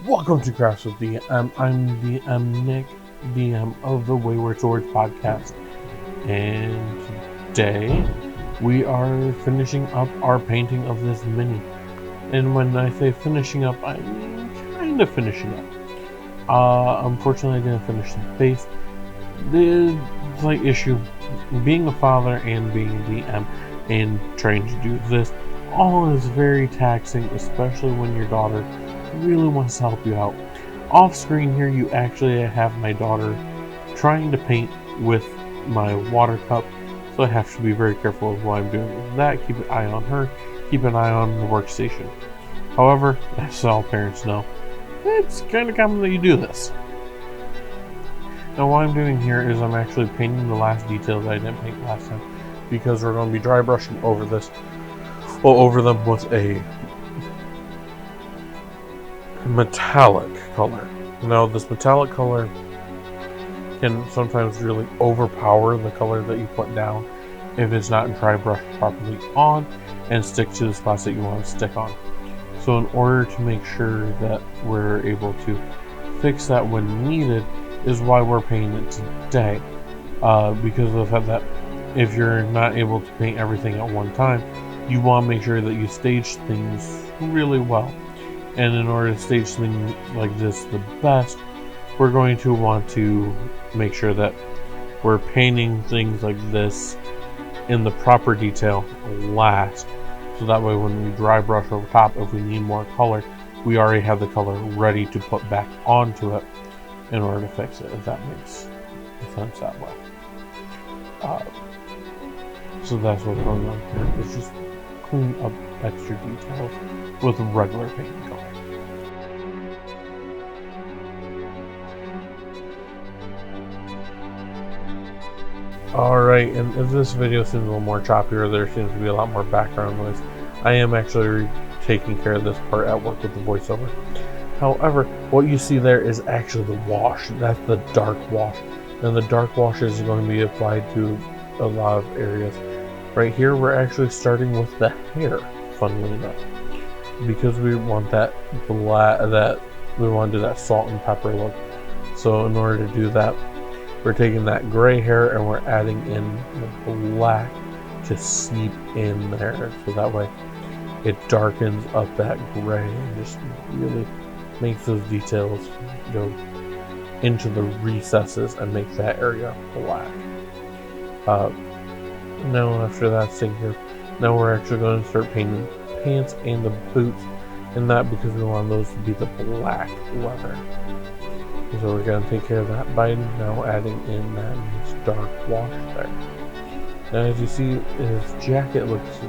Welcome to Crafts with DM. I'm DM Nick, DM of the Wayward Swords podcast, and today we are finishing up our painting of this mini. And when I say finishing up, I mean kind of finishing up. Unfortunately, I didn't finish the base. The slight issue, being a father and being a DM and trying to do this, all is very taxing, especially when your daughter really wants to help you out. Off screen here, you actually have my daughter trying to paint with my water cup, so I have to be very careful of what I'm doing with that. Keep an eye on her, keep an eye on the workstation. However, as all parents know, it's kind of common that you do this. Now what I'm doing here is I'm actually painting the last details I didn't paint last time, because we're going to be dry brushing over this, over them with a metallic color. Now this metallic color can sometimes really overpower the color that you put down if it's not dry brushed properly on and stick to the spots that you want to stick on. So in order to make sure that we're able to fix that when needed is why we're painting it today, because of the fact that if you're not able to paint everything at one time, you want to make sure that you stage things really well. And in order to stage things like this the best, we're going to want to make sure that we're painting things like this in the proper detail last, so that way when we dry brush over top, if we need more color, we already have the color ready to put back onto it in order to fix it, if that makes sense that way. So that's what's going on here. It's just clean up extra details with regular paint color. Alright, and if this video seems a little more choppy or there seems to be a lot more background noise, I am actually taking care of this part at work with the voiceover. However, what you see there is actually the wash. That's the dark wash. And the dark wash is going to be applied to a lot of areas. Right here, we're actually starting with the hair, funnily enough, because we want that we want to do that salt and pepper look. So in order to do that, we're taking that gray hair and we're adding in the black to seep in there, so that way it darkens up that gray and just really makes those details go into the recesses and make that area black. Now after that's taken care of, now we're actually going to start painting the pants and the boots, and that because we want those to be the black leather. So we're going to take care of that by now adding in that nice dark wash there. Now as you see, his jacket looks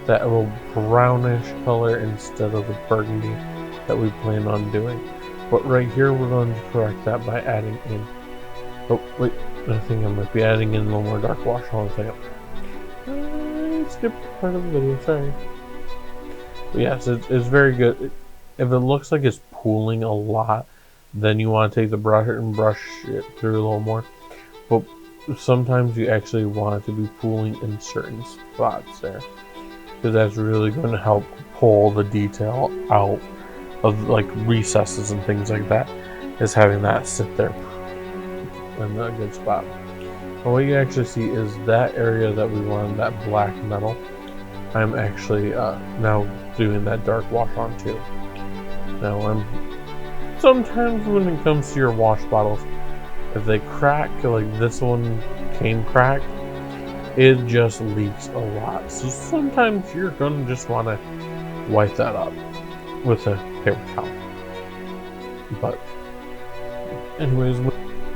that little brownish color instead of the burgundy that we plan on doing. But right here we're going to correct that by adding in, oh wait, I think I might be adding in a little more dark wash. Hold on a second. I skipped part of the video, sorry. But yes, it's very good. If it looks like it's pooling a lot, then you want to take the brush and brush it through a little more. But sometimes you actually want it to be pooling in certain spots there, because that's really going to help pull the detail out of like recesses and things like that, is having that sit there in a good spot. And what you actually see is that area that we wanted, that black metal, I'm actually now doing that dark wash on too. Now sometimes when it comes to your wash bottles, if they crack, like this one came cracked, it just leaks a lot. So sometimes you're going to just want to wipe that up with a paper towel. But anyways,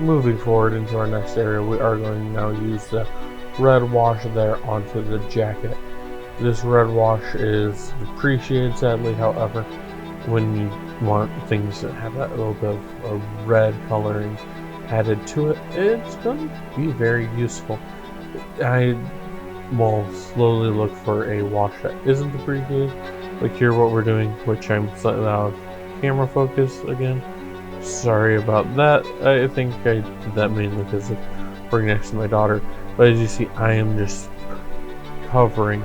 moving forward into our next area, we are going to now use the red wash there onto the jacket. This red wash is depreciated sadly, however, when you want things that have that little bit of a red coloring added to it, it's going to be very useful. I will slowly look for a wash that isn't depreciated, like here what we're doing, which I'm slightly out of camera focus again. Sorry about that. I think I did that mainly because of working next to my daughter. But as you see, I am just covering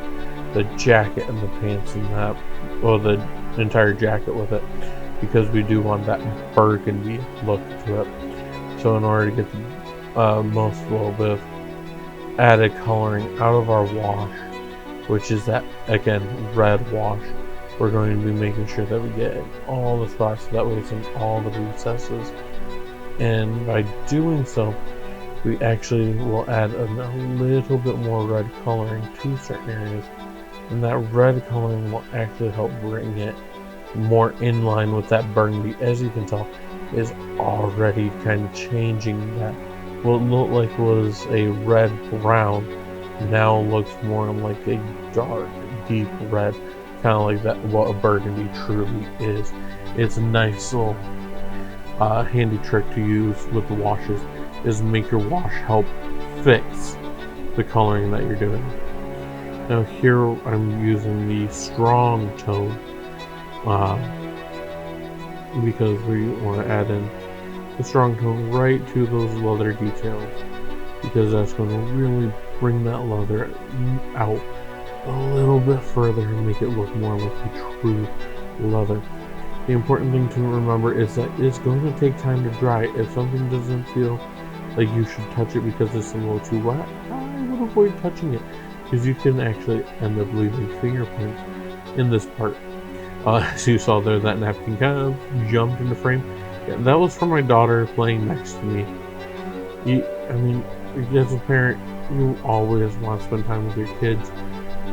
the jacket and the pants and that, well, the entire jacket with it. because we do want that burgundy look to it. So in order to get the most little bit of added coloring out of our wash, which is that, again, red wash, we're going to be making sure that we get all the spots, so that way it's in all the recesses. And by doing so, we actually will add a little bit more red coloring to certain areas, and that red coloring will actually help bring it more in line with that burgundy. As you can tell, is already kind of changing that. What looked like was a red brown now looks more like a dark, deep red, kind of like that what a burgundy truly is. It's a nice little handy trick to use with the washes, is make your wash help fix the coloring that you're doing. Now here I'm using the strong tone because we want to add in the strong tone right to those leather details, because that's going to really bring that leather out a little bit further and make it look more like a true leather. The important thing to remember is that it's going to take time to dry. If something doesn't feel like you should touch it because it's a little too wet, I would avoid touching it, because you can actually end up leaving fingerprints in this part. As you saw there, that napkin kind of jumped into frame. Yeah, that was from my daughter playing next to me. I mean, as a parent, you always want to spend time with your kids,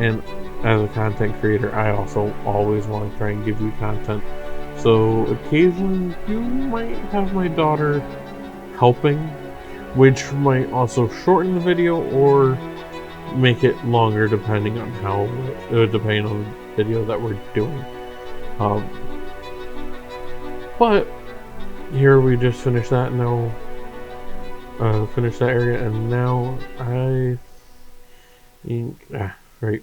and as a content creator, I also always want to try and give you content. So occasionally you might have my daughter helping, which might also shorten the video or make it longer depending on depending on the video that we're doing. But here we just finished that. Now finish that area, and now I think right.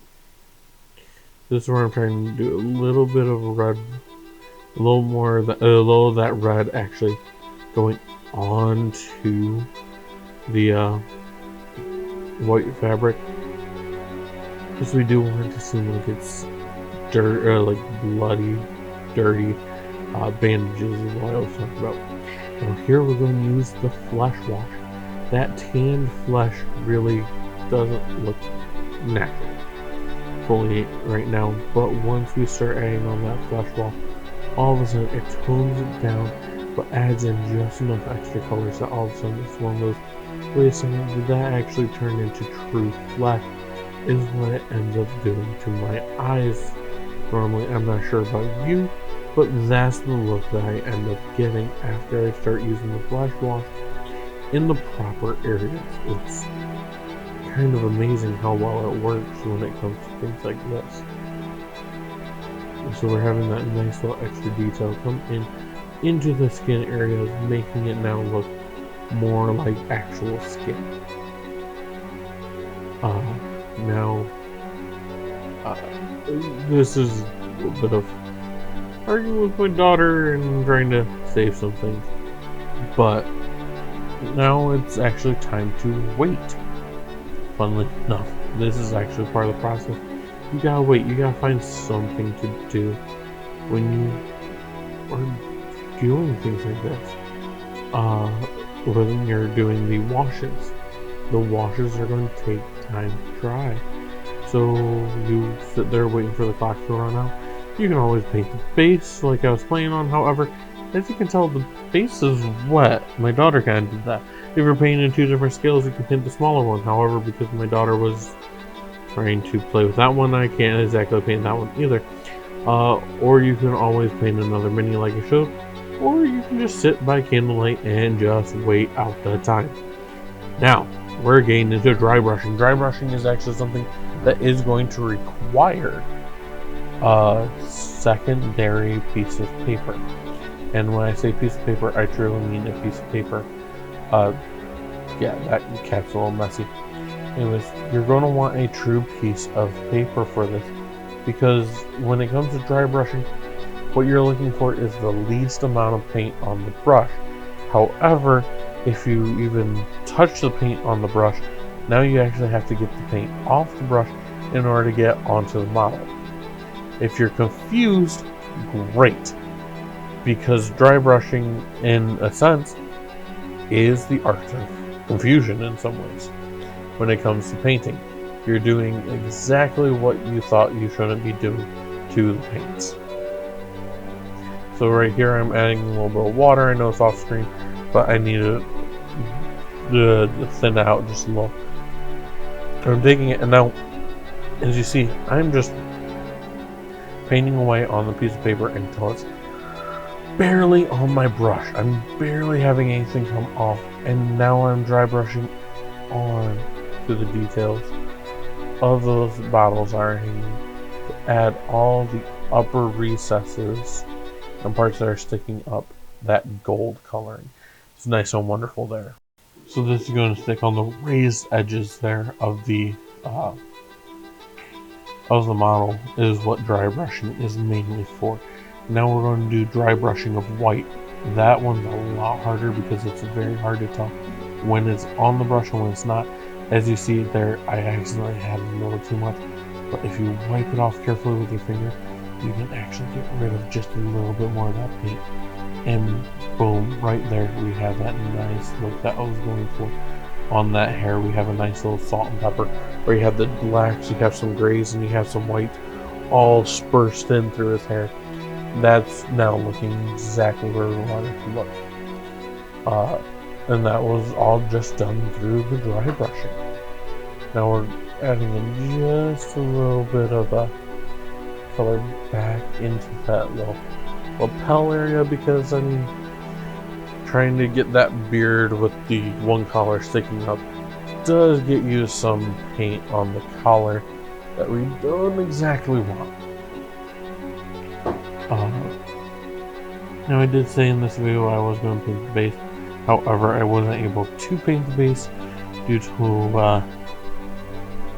This is where I'm trying to do a little bit of a red, a little more of that red actually going onto the white fabric, because we do want it to seem like it's like bloody, dirty bandages is what I was talking about. Now here we're going to use the flesh wash. That tanned flesh really doesn't look natural fully right now, but once we start adding on that flesh wash, all of a sudden it tones it down, but adds in just enough extra colors that all of a sudden it's one of those, wait a second, did that actually turn into true flesh? Is what it ends up doing to my eyes. Normally, I'm not sure about you, but that's the look that I end up getting after I start using the flesh wash in the proper areas. It's kind of amazing how well it works when it comes to things like this. So we're having that nice little extra detail come into the skin areas, making it now look more like actual skin. Now, this is a bit of arguing with my daughter and trying to save some things, but now it's actually time to wait. Funnily enough, this is actually part of the process. You gotta wait, you gotta find something to do when you are doing things like this. When you're doing the washes. The washes are going to take time to dry. So you sit there waiting for the clock to run out. You can always paint the base like I was playing on. However, as you can tell, the base is wet. My daughter kind of did that. If you're painting two different scales, you can paint the smaller one. However, because my daughter was trying to play with that one, I can't exactly paint that one either. Or you can always paint another mini like I showed, or you can just sit by candlelight and just wait out the time. Now, we're getting into dry brushing. Dry brushing is actually something that is going to require a secondary piece of paper. And when I say piece of paper, I truly mean a piece of paper. Yeah, that cap's a little messy. Anyways, you're going to want a true piece of paper for this, because when it comes to dry brushing, what you're looking for is the least amount of paint on the brush. However, if you even touch the paint on the brush, now you actually have to get the paint off the brush in order to get onto the model. If you're confused, great. because dry brushing, in a sense, is the art of confusion in some ways. When it comes to painting, you're doing exactly what you thought you shouldn't be doing to the paints. So right here I'm adding a little bit of water. I know it's off screen, but I need to thin it out just a little. I'm digging it, and now, as you see, I'm just painting away on the piece of paper until it's barely on my brush. I'm barely having anything come off, and now I'm dry brushing on to the details of those bottles that are hanging to add all the upper recesses and parts that are sticking up that gold coloring. It's nice and wonderful there. So this is going to stick on the raised edges there of the model, is what dry brushing is mainly for. Now we're going to do dry brushing of white. That one's a lot harder because it's very hard to tell when it's on the brush and when it's not. As you see there, I accidentally had a little too much, but if you wipe it off carefully with your finger, you can actually get rid of just a little bit more of that paint. And boom, right there we have that nice look that I was going for. On that hair we have a nice little salt and pepper, where you have the blacks, you have some grays, and you have some white all dispersed in through his hair. That's now looking exactly where we want it to look. And that was all just done through the dry brushing. Now we're adding in just a little bit of a color back into that little lapel area, because I'm trying to get that beard with the one collar sticking up does get you some paint on the collar that we don't exactly want. Now I did say in this video I was going to paint the base, however I wasn't able to paint the base due to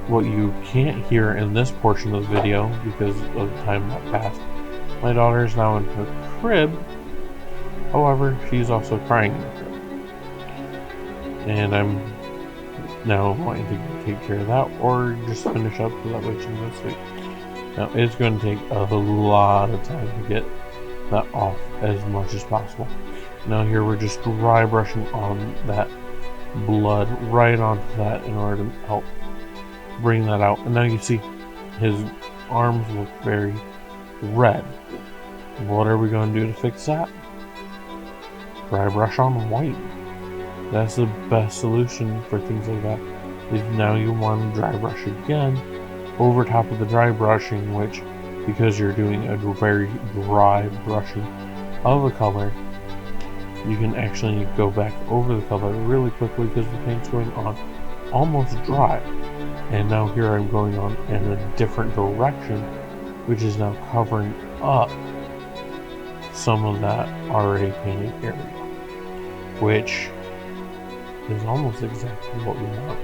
what you can't hear in this portion of the video because of the time that passed. My daughter is now in her crib, however she's also crying in the crib. And I'm now wanting to take care of that or just finish up so that way she can go to sleep. Now it's going to take a lot of time to get that off as much as possible. Now here we're just dry brushing on that blood right onto that in order to help bring that out. And now you see his arms look very red. What are we going to do to fix that? Dry brush on white. That's the best solution for things like that. Is now you want to dry brush again over top of the dry brushing, which, because you're doing a very dry brushing of a color, you can actually go back over the color really quickly because the paint's going on almost dry. And now here I'm going on in a different direction, which is now covering up some of that already painted area, which is almost exactly what we want.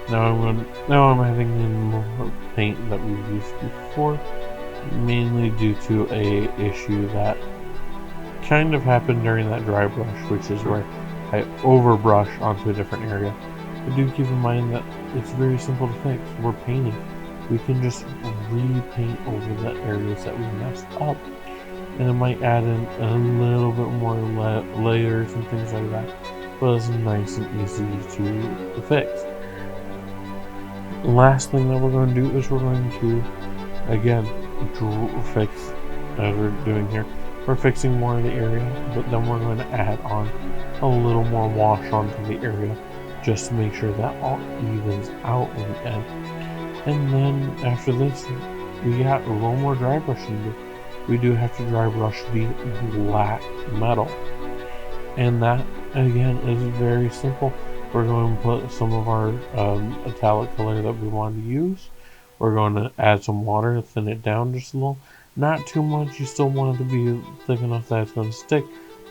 Now I'm adding in more paint that we've used before, mainly due to a issue that kind of happened during that dry brush, which is where I overbrush onto a different area. But do keep in mind that it's very simple to fix. We're painting. We can just repaint over the areas that we messed up, and it might add in a little bit more layers and things like that, but it's nice and easy to fix. Last thing that we're going to do is we're going to, again, fix, as we're doing here, we're fixing more of the area, but then we're going to add on a little more wash onto the area just to make sure that all evens out in the end. And then after this, we got a little more dry brushing to do. We do have to dry brush the black metal, and that again is very simple. We're going to put some of our metallic color that we want to use. We're going to add some water to thin it down just a little. Not too much, you still want it to be thick enough that it's going to stick,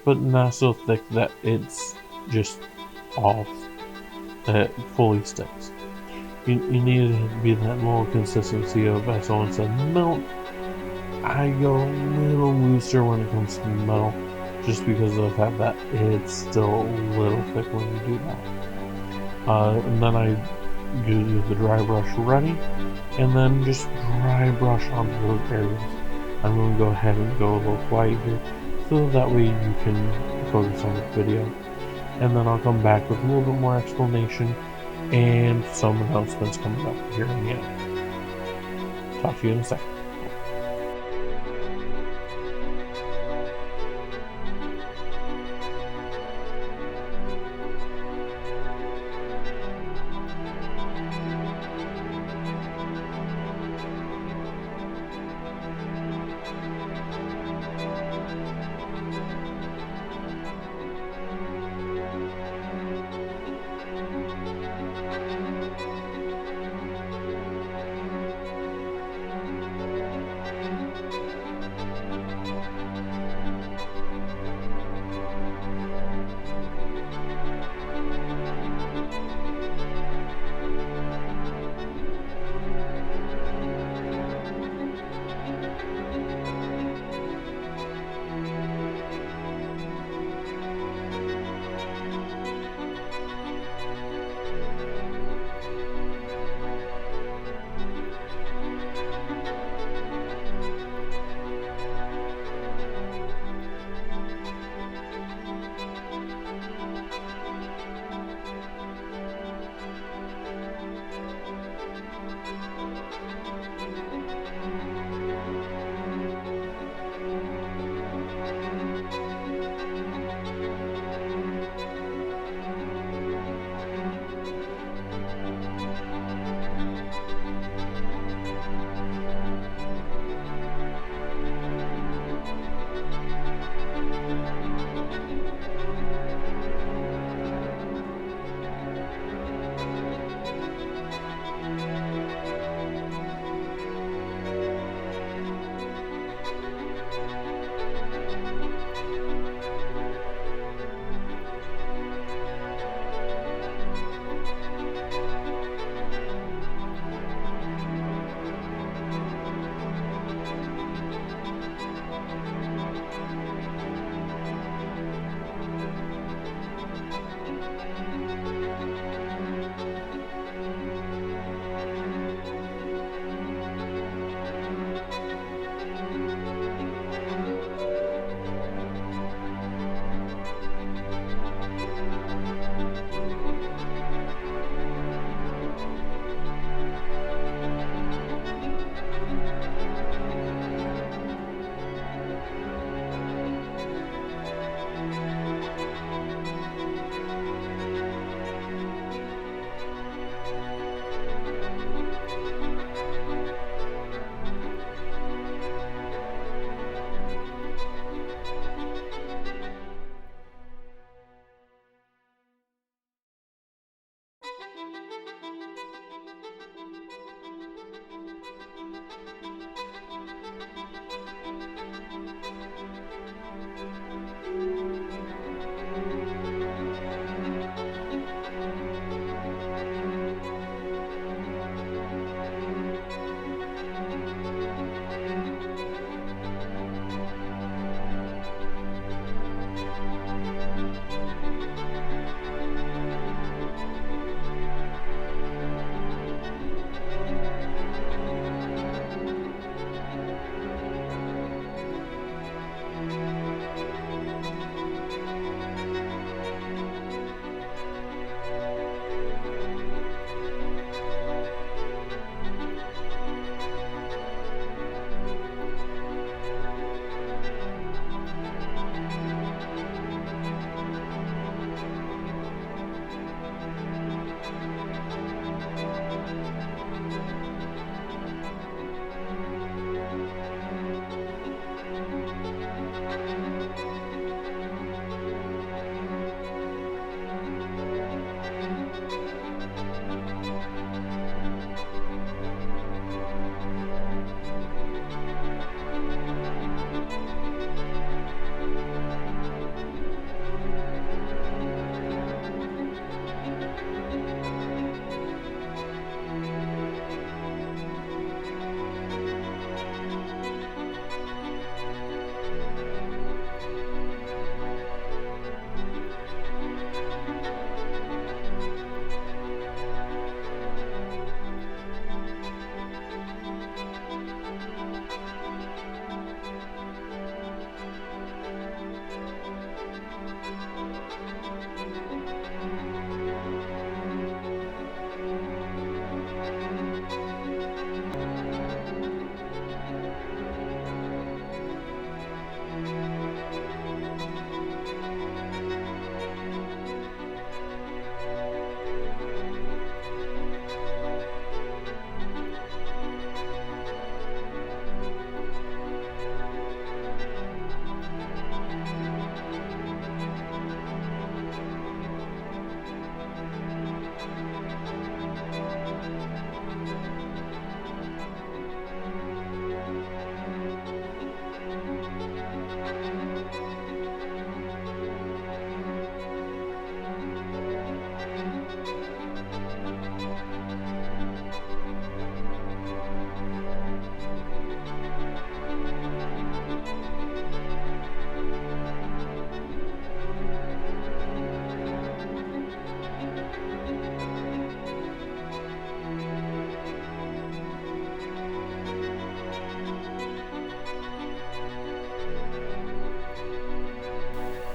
but not so thick that it's just all fully sticks. You need it to be that little consistency of, as someone said, milk. I go a little looser when it comes to metal, just because of the fact that it's still a little thick when you do that. And then I use the dry brush ready, and then just dry brush onto those areas. I'm going to go ahead and go a little white here, so that way you can focus on the video. And then I'll come back with a little bit more explanation and some announcements coming up here in the end. Talk to you in a second.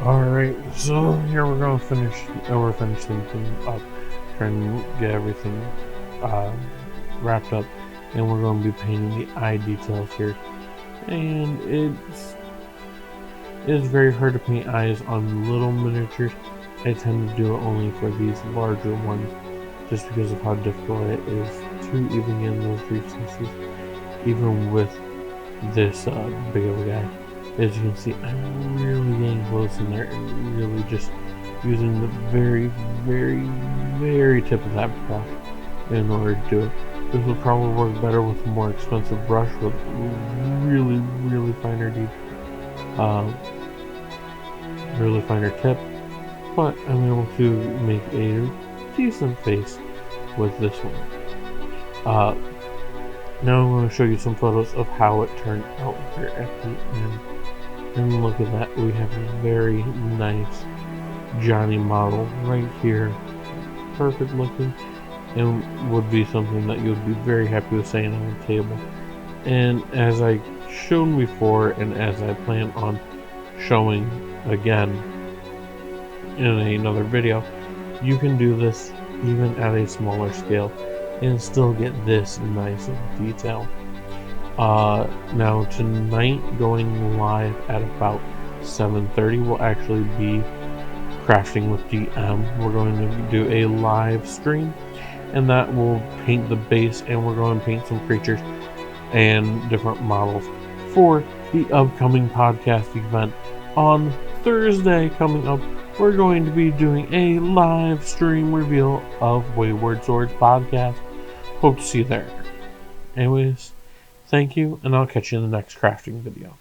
Alright, so here we're going to we're finishing things up, trying to get everything wrapped up, and we're going to be painting the eye details here. And it's very hard to paint eyes on little miniatures. I tend to do it only for these larger ones, just because of how difficult it is to even get in those recesses, even with this big of a guy. As you can see, I'm really getting close in there and really just using the very, very, very tip of that brush in order to do it. This will probably work better with a more expensive brush with really, really finer tip, but I'm able to make a decent face with this one. Now I'm going to show you some photos of how it turned out here at the end. And look at that, we have a very nice Johnny model right here. Perfect looking, and would be something that you would be very happy with saying on the table. And as I shown before, and as I plan on showing again in another video, you can do this even at a smaller scale and still get this nice detail. Now tonight, going live at about 7:30, will actually be Crafting with DM. We're going to do a live stream, and that will paint the base, and we're going to paint some creatures and different models for the upcoming podcast event on Thursday coming up. We're going to be doing a live stream reveal of Wayward Swords podcast. Hope to see you there. Anyways, thank you, and I'll catch you in the next crafting video.